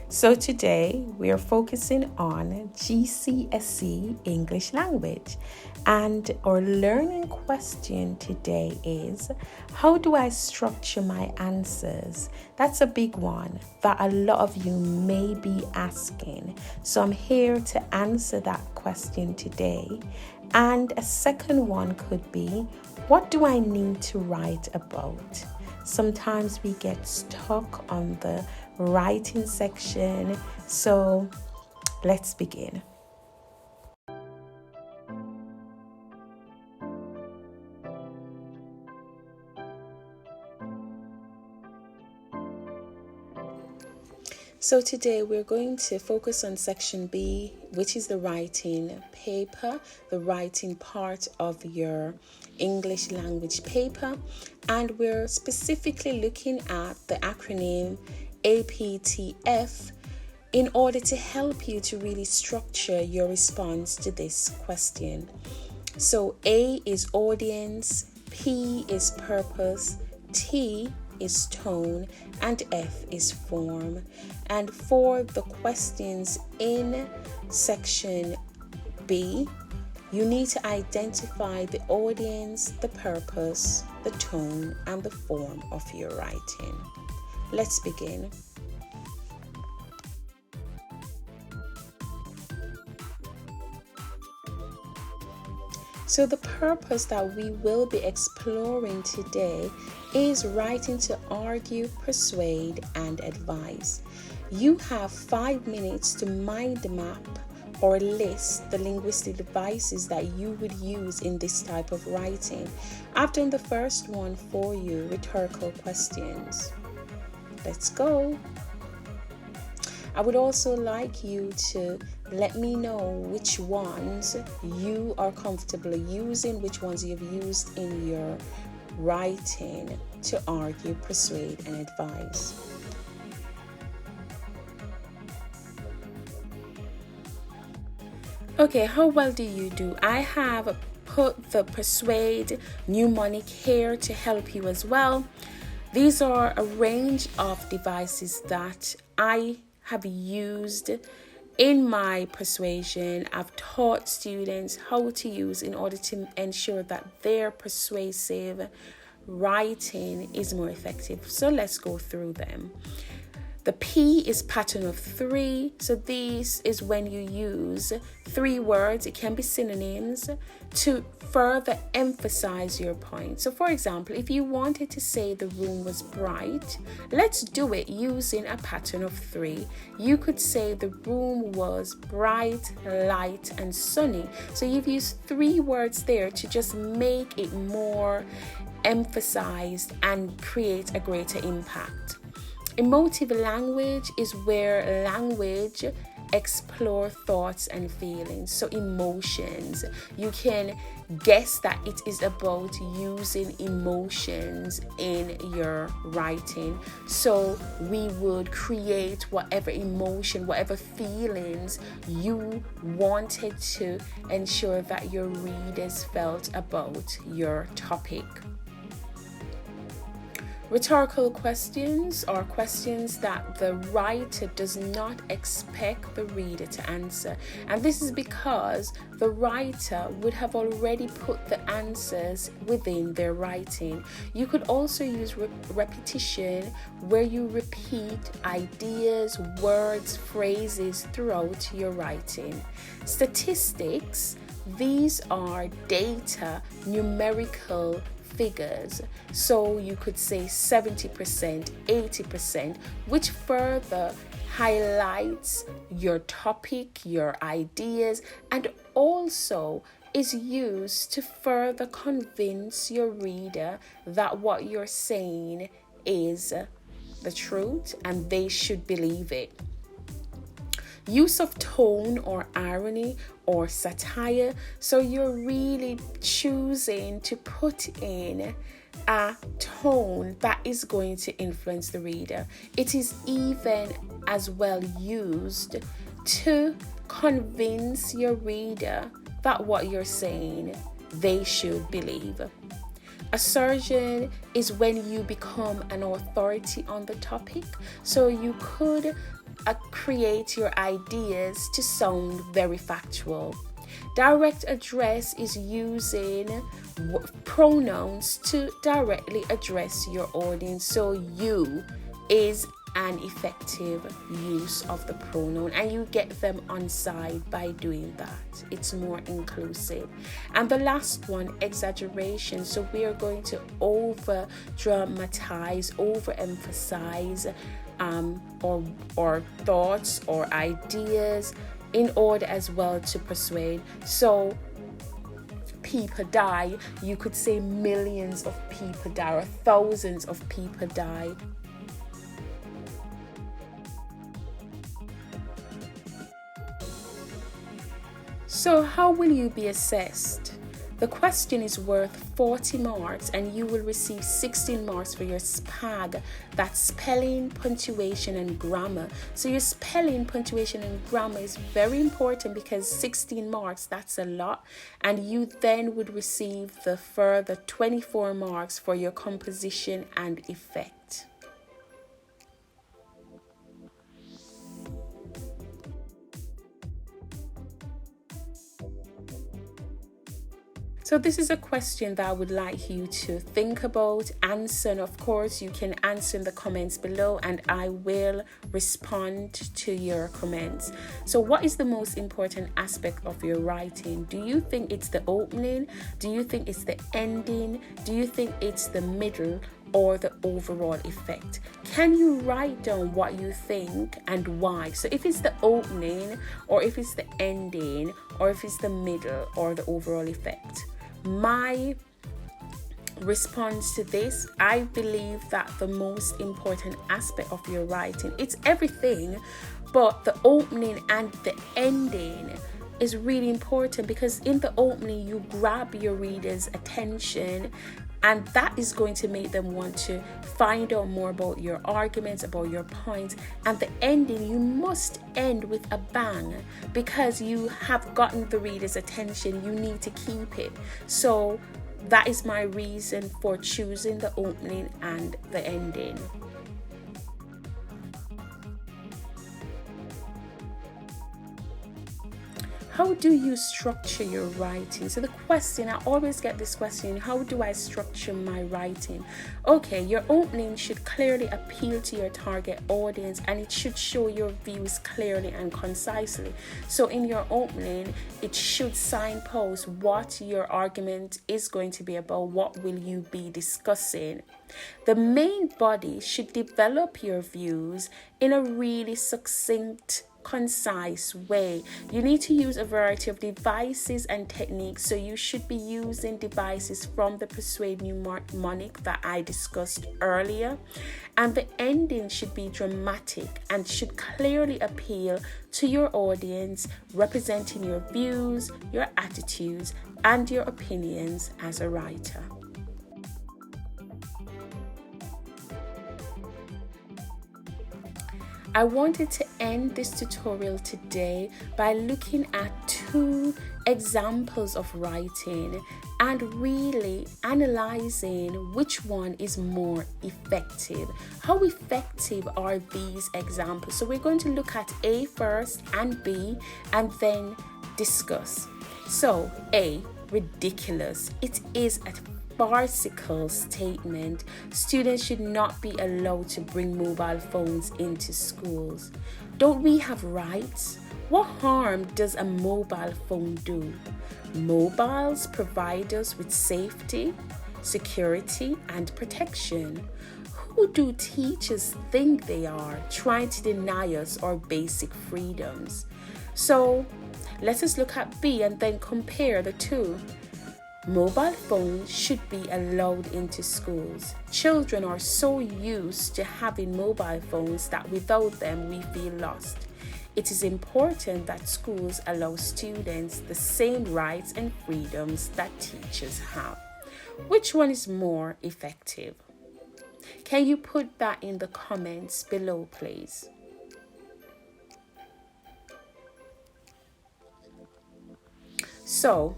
So today we are focusing on GCSE English Language, and our learning question today is, how do I structure my answers? That's a big one that a lot of you may be asking. So I'm here to answer that question today. And a second one could be, what do I need to write about? Sometimes we get stuck on the writing section. So let's begin. So today we're going to focus on section B, which is the writing paper, the writing part of your English language paper. And we're specifically looking at the acronym APTF in order to help you to really structure your response to this question. So A is audience, P is purpose, T is tone, and F is form. And for the questions in section B, you need to identify the audience, the purpose, the tone, and the form of your writing. Let's begin. So the purpose that we will be exploring today is writing to argue, persuade, and advise. You have 5 minutes to mind the map or list the linguistic devices that you would use in this type of writing. I've done the first one for you, rhetorical questions. Let's go. I would also like you to let me know which ones you are comfortable using, which ones you've used in your writing to argue, persuade, and advise. Okay, how well do you do? I have put the persuade mnemonic here to help you as well. These are a range of devices that I have used in my persuasion. I've taught students how to use in order to ensure that their persuasive writing is more effective. So let's go through them. The P is pattern of 3. So this is when you use 3 words, it can be synonyms, to further emphasize your point. So for example, if you wanted to say the room was bright, let's do it using a pattern of 3. You could say the room was bright, light, and sunny. So you've used 3 words there to just make it more emphasized and create a greater impact. Emotive language is where language explore thoughts and feelings. So emotions, you can guess that it is about using emotions in your writing. So we would create whatever emotion, whatever feelings you wanted to ensure that your readers felt about your topic. Rhetorical questions are questions that the writer does not expect the reader to answer. And this is because the writer would have already put the answers within their writing. You could also use repetition, where you repeat ideas, words, phrases throughout your writing. Statistics, these are data, numerical figures. So you could say 70%, 80%, which further highlights your topic, your ideas, and also is used to further convince your reader that what you're saying is the truth and they should believe it. Use of tone or irony or satire. So you're really choosing to put in a tone that is going to influence the reader. It is even as well used to convince your reader that what you're saying they should believe. Assertion is when you become an authority on the topic. So you could create your ideas to sound very factual. Direct address is using pronouns to directly address your audience. So you is an effective use of the pronoun, and you get them on side by doing that. It's more inclusive. And the last one, exaggeration. So we are going to over dramatize, overemphasize or thoughts or ideas in order as well to persuade. So people die, you could say millions of people die or thousands of people die. So how will you be assessed? The question is worth 40 marks and you will receive 16 marks for your SPAG. That's spelling, punctuation and grammar. So your spelling, punctuation and grammar is very important because 16 marks, that's a lot. And you then would receive the further 24 marks for your composition and effect. So this is a question that I would like you to think about, answer, and of course you can answer in the comments below and I will respond to your comments. So what is the most important aspect of your writing? Do you think it's the opening? Do you think it's the ending? Do you think it's the middle or the overall effect? Can you write down what you think and why? So if it's the opening or if it's the ending or if it's the middle or the overall effect. My response to this, I believe that the most important aspect of your writing, it's everything, but the opening and the ending is really important because in the opening you grab your reader's attention and that is going to make them want to find out more about your arguments, about your points. And the ending, you must end with a bang because you have gotten the reader's attention. You need to keep it. So that is my reason for choosing the opening and the ending. How do you structure your writing? So the question, I always get this question, how do I structure my writing? Okay, your opening should clearly appeal to your target audience and it should show your views clearly and concisely. So in your opening, it should signpost what your argument is going to be about, what will you be discussing. The main body should develop your views in a really succinct, concise way. You need to use a variety of devices and techniques, so you should be using devices from the persuade mnemonic that I discussed earlier, and the ending should be dramatic and should clearly appeal to your audience, representing your views, your attitudes and your opinions as a writer. I wanted to end this tutorial today by looking at 2 examples of writing and really analyzing which one is more effective. How effective are these examples? So we're going to look at A first and B and then discuss. So A, ridiculous. It is a farcical statement. Students should not be allowed to bring mobile phones into schools. Don't we have rights? What harm does a mobile phone do? Mobiles provide us with safety, security, and protection. Who do teachers think they are, trying to deny us our basic freedoms? So Let us look at B and then compare the two. Mobile phones should be allowed into schools. Children are so used to having mobile phones that without them we feel lost. It is important that schools allow students the same rights and freedoms that teachers have. Which one is more effective? Can you put that in the comments below, please? So,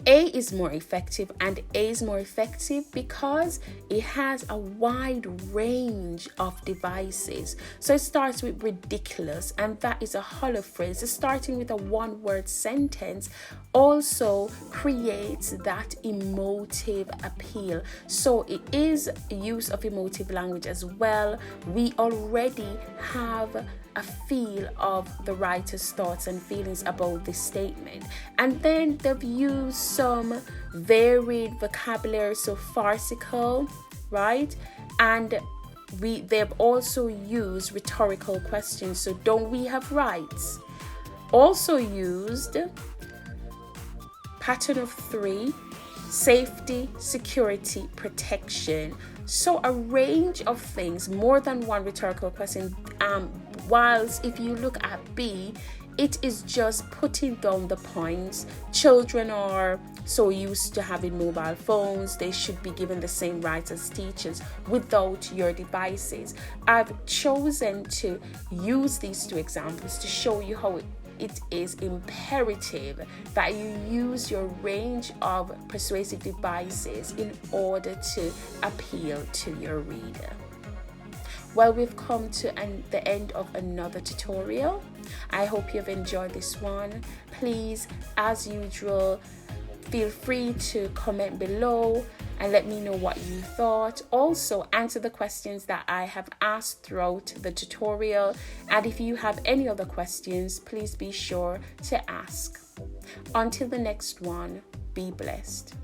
A is more effective, and A is more effective because it has a wide range of devices. So it starts with ridiculous, and that is a hollow phrase. Starting with a one-word sentence also creates that emotive appeal. So it is use of emotive language as well. We already have a feel of the writer's thoughts and feelings about this statement. And then they've used some varied vocabulary, so farcical, right? And they've also used rhetorical questions. So don't we have rights? Also used pattern of 3, safety, security, protection. So a range of things, more than one rhetorical question. Whilst if you look at B, it is just putting down the points. Children are so used to having mobile phones, they should be given the same rights as teachers without your devices. I've chosen to use these two examples to show you how it is imperative that you use your range of persuasive devices in order to appeal to your reader. Well, we've come to the end of another tutorial. I hope you've enjoyed this one. Please, as usual, feel free to comment below and let me know what you thought. Also, answer the questions that I have asked throughout the tutorial. And if you have any other questions, please be sure to ask. Until the next one, be blessed.